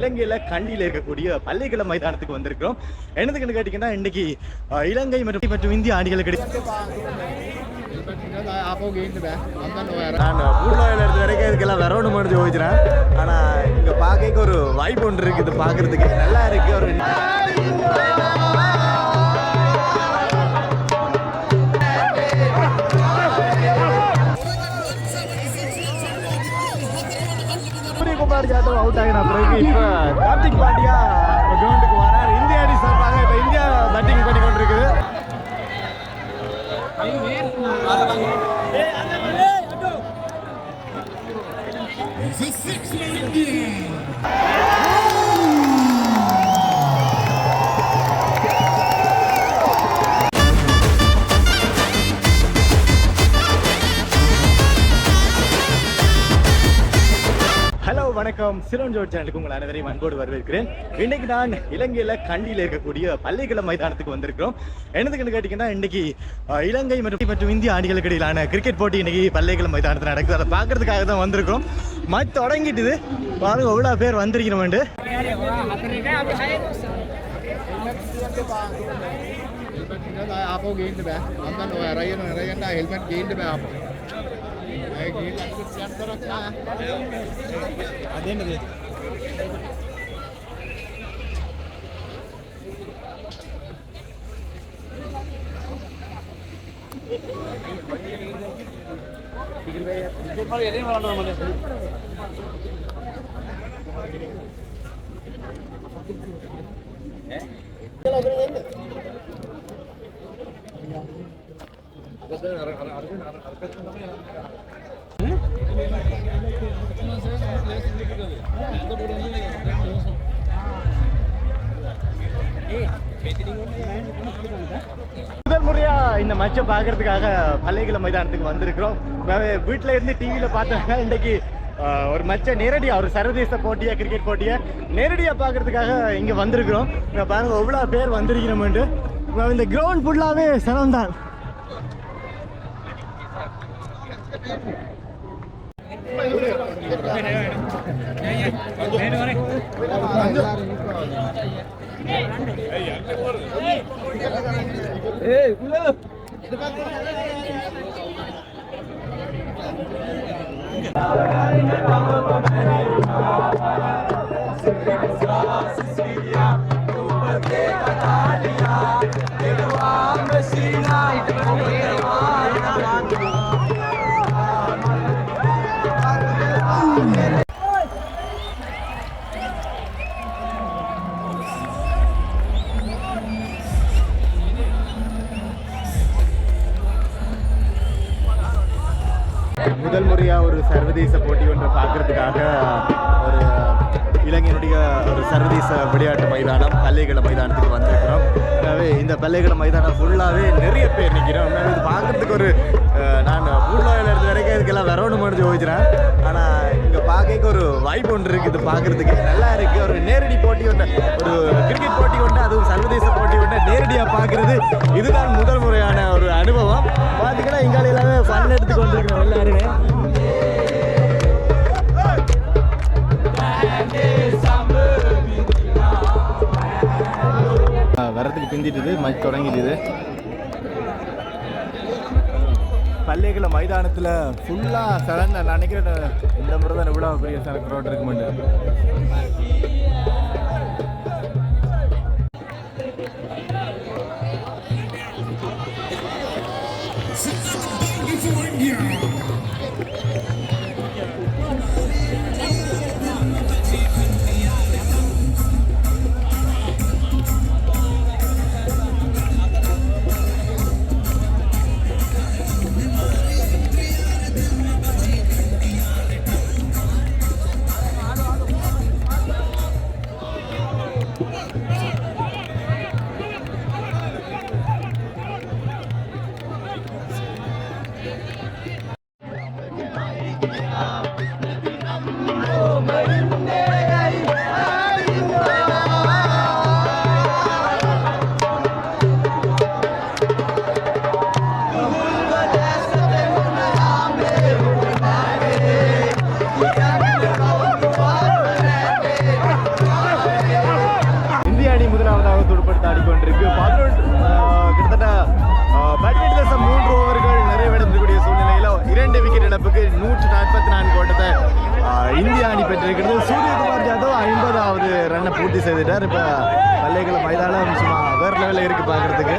இலங்கையில கண்டியில இருக்கக்கூடிய பள்ளிக்கல மைதானத்துக்கு வந்திருக்கிறோம். என்னதுக்குன்னு கேட்டீங்கன்னா இன்னைக்கு இலங்கை மற்றும் இந்திய அணிகளுக்கு நான் பூர்வாயில இருந்து வரைக்கும் இதுக்கெல்லாம் வரணும் முடிஞ்சு போயிடுறேன். ஆனா இங்க பார்க்க ஒரு வாய்ப்பு ஒன்று இருக்குது, பார்க்கறதுக்கு நல்லா இருக்கு. ஒரு சூரியகுமார் யாதவ் அவுட் ஆகின பிறகு இப்போ கார்த்திக் பாண்டியா கிரவுண்டுக்கு வரார். இந்திய அணி சார்பாக இப்போ இந்தியா பேட்டிங் பண்ணி கொண்டிருக்குது. ஹலோ வணக்கம், சிரோன் ஜோட் சேனலுக்கு உங்கள் அனைவரையும் அன்போடு வரவேற்கிறேன். இன்னைக்கு நான் இலங்கையில கண்டியில இருக்கக்கூடிய பள்ளிக்கல மைதானத்துக்கு வந்திருக்கிறோம். என்னதுக்குன்னு கேட்டீங்கன்னா இன்னைக்கு இலங்கை மற்றும் இந்திய அணிகளுக்கு இடையிலான கிரிக்கெட் போட்டி இன்னைக்கு பள்ளிக்கல மைதானத்தில் நடக்குது. அதை பார்க்கறதுக்காக தான் வந்திருக்கிறோம். மேட்ச் தொடங்கிட்டுது, பாருங்க எவ்வளோ பேர் வந்திருக்கிறோம். அதேனது முதல் முறையா இந்த மேட்சை பார்க்கறதுக்காக பள்ளிக்கல மைதானத்துக்கு வந்திருக்கிறோம். வீட்டில இருந்து டிவியில பார்த்தாங்க. இன்னைக்கு ஒரு மேட்சை நேரடியா, ஒரு சர்வதேச போட்டியா, கிரிக்கெட் போட்டியா நேரடியா பார்க்கறதுக்காக இங்க வந்திருக்கிறோம். பாருங்க எவ்வளோ பேர் வந்திருக்கிறோம்ட்டு. இந்த கிரவுண்ட் ஃபுல்லாவே சனம் தான். முதல் முறையா ஒரு சர்வதேச போட்டி ஒன்றை பார்க்கறதுக்காக ஒரு இலங்கையினுடைய ஒரு சர்வதேச விளையாட்டு மைதானம் பள்ளிக்கல மைதானத்துக்கு வந்திருக்கிறோம். எனவே இந்த பள்ளிக்கல மைதானம் ஃபுல்லாகவே நிறைய பேர் நிற்கிறோம். இது பார்க்கறதுக்கு ஒரு நான் பூர்வாயில இருந்து வரைக்கும் இதுக்கெல்லாம் வரணும் முடிஞ்சு போயிடுறேன். ஆனால் இங்கே பார்க்க ஒரு வாய்ப்பு ஒன்று இருக்குது, பார்க்கறதுக்கு நல்லா இருக்கு. ஒரு நேரடி போட்டி ஒன்று, ஒரு கிரிக்கெட் போட்டி ஒன்று, அதுவும் சர்வதேச போட்டி ஒன்று நேரடியாக பார்க்கறது இதுதான் முதல் முறையான ஒரு அனுபவம். பார்த்தீங்கன்னா இங்கால எல்லாமே ஃபன் எடுத்து கொண்டிருக்கிறோம் எல்லாருமே. வரதுக்கு பிந்திட்டுது, மேட்ச் தொடங்கிடுது. பள்ளிக்கல மைதானத்தில் ஃபுல்லாக சடங்கு நான் நினைக்கிறேன் இந்த முறை தான் எவ்வளோ பெரிய சரக்கு ரோடு இருக்க மாட்டேன். பெற்றிருக்கிறது. சூரியகுமார் யாதவ் 50வது ரன்னை பூர்த்தி செய்துட்டார். இப்போ பள்ளிகள மைதானம் சும்மா வேறு லெவலில் இருக்குது பார்க்குறதுக்கு.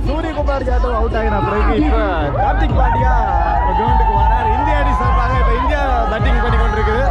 சூரியகுமார் யாதவ் அவுட் ஆகின பிறகு இப்போ கார்த்திக் பாண்டியா கிரவுண்டுக்கு வரார். இந்திய அணி சார்பாக இப்போ இந்தியா பேட்டிங் பண்ணி கொண்டிருக்குது.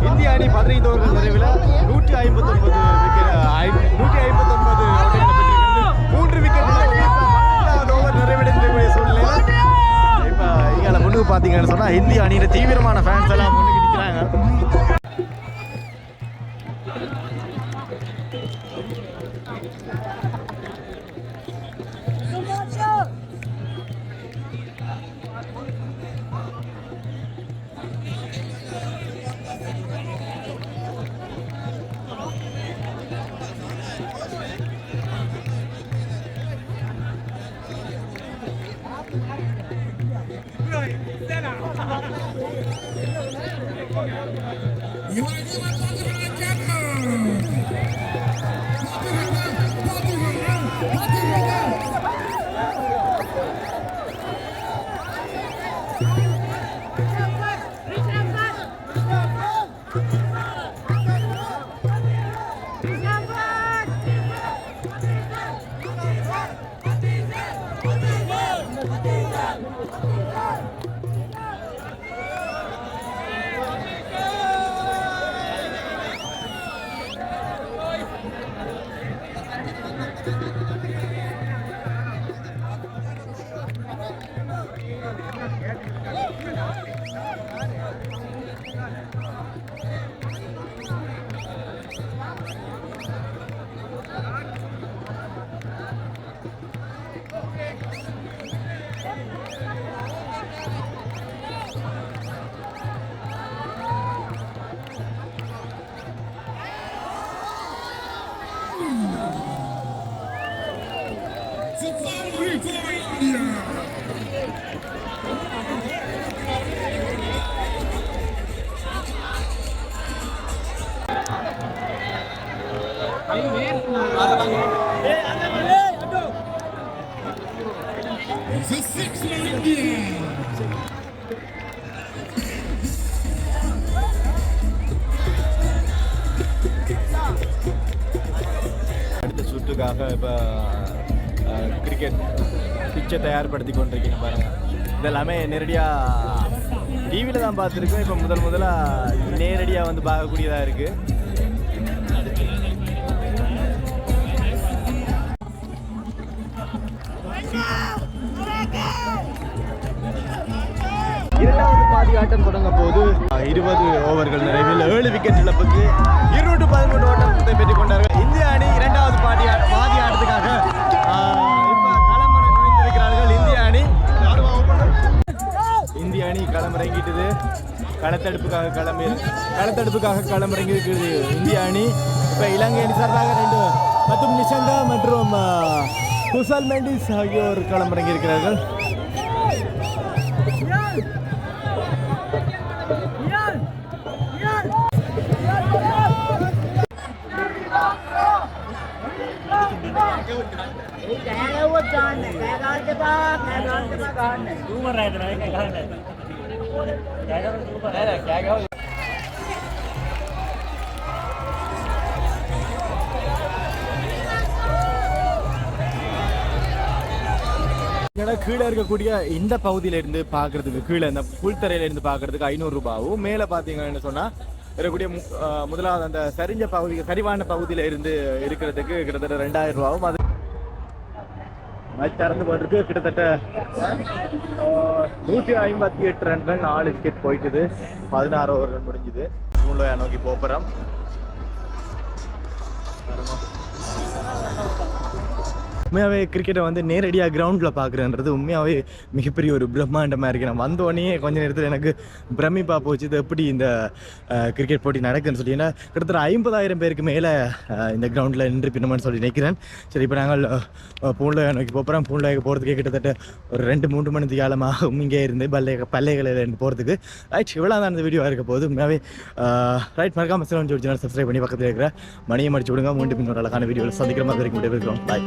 இந்திய அணி 15 ஓவர்கள் நிறைவில் 159 3 விக்கெட் ஓவர் நிறைவடைந்திருக்கக்கூடிய சூழ்நிலையில் இப்போ இங்கே முன்னுக்கு பார்த்தீங்கன்னு சொன்னால் இந்திய அணியில் தீவிரமான ஃபேன்ஸ் எல்லாம் முன்னுக்கு நிற்கிறாங்க. அடுத்த சுற்றுக்காக இப்போ கிரிக்கெட் பிச்சை தயார்படுத்தி கொண்டிருக்கீங்க பாருங்கள். இதெல்லாமே நேரடியாக டிவியில் தான் பார்த்துருக்கோம். இப்போ முதலாக நேரடியாக வந்து பார்க்கக்கூடியதாக இருக்குது. இரண்டாவது பாதி ஆட்டம் தொடங்க போது 20 ஓவர்கள் நிறைவில் 7 விக்கெட் இழப்புக்கு 213 ஓட்டத்தை பெற்றுக் கொண்டார்கள். இந்திய அணி இரண்டாவது பாதி ஆட்டத்துக்காக இப்போ களமிறங்கி நுழைந்திருக்கிறார்கள். இந்திய அணி களமிறங்கிட்டது. களத்தடுப்புக்காக களமிறங்கி இருக்கிறது இந்திய அணி. இப்போ இலங்கை அணி சார்பாக 2 பத்தும் நிஷங்கா மற்றும் குசல் மெண்டிஸ் ஆகியோர் களமிறங்கி இருக்கிறார்கள். கீழே இருக்கக்கூடிய இந்த பகுதியில இருந்து பாக்குறதுக்கு கீழே இந்த புல்தரையில இருந்து பாக்குறதுக்கு 500 ரூபாவும் மேல பாத்தீங்கன்னு சொன்னா இருக்கக்கூடிய முதலாவது அந்த சரிஞ்ச பகுதி சரிவான பகுதியில இருந்து இருக்கிறதுக்கு கிட்டத்தட்ட 2000 ரூபாவும் அது திறந்து போட்டிருக்கு. கிட்டத்தட்ட 158 ரன்கள் 4 விக்கெட் போயிட்டுது. 16 ஓவர் முடிஞ்சுது. மூலோயா நோக்கி போப்புறோம். உண்மையாகவே கிரிக்கெட்டை வந்து நேரடியாக கிரவுண்டில் பார்க்குறேன்றது உண்மையாகவே மிகப்பெரிய ஒரு பிரம்மாண்டமாக இருக்குது. நான் வந்தோடனே கொஞ்ச நேரத்தில் எனக்கு பிரமிப்பாக போச்சு இது எப்படி இந்த கிரிக்கெட் போட்டி நடக்குதுன்னு சொல்லி. ஏன்னா கிட்டத்தட்ட 50,000 பேருக்கு மேலே இந்த கிரவுண்டில் நின்றுப்பினோம்னு சொல்லி நினைக்கிறேன். சரி, இப்போ நாங்கள் பூண்டோயா நோக்கி போகிறோம். பூண்டோயாக்கு போகிறதுக்கே கிட்டத்தட்ட ஒரு 2-3 மணி காலமாக இங்கே இருந்து பல்லைகளில் இருந்து போகிறதுக்கு. ரைட், இவ்வளோ தான் இந்த வீடியோவாக இருக்க போது. உண்மையாகவே ரைட், மறக்காம சப்ஸ்கிரைப் பண்ணி பக்கத்தில் இருக்கிற மணியை மடிச்சு விடுங்க. மீண்டும் இன்னொரு அழகான வீடியோவில் சந்திக்கிற மாதிரி இருக்கிறோம். பாய்.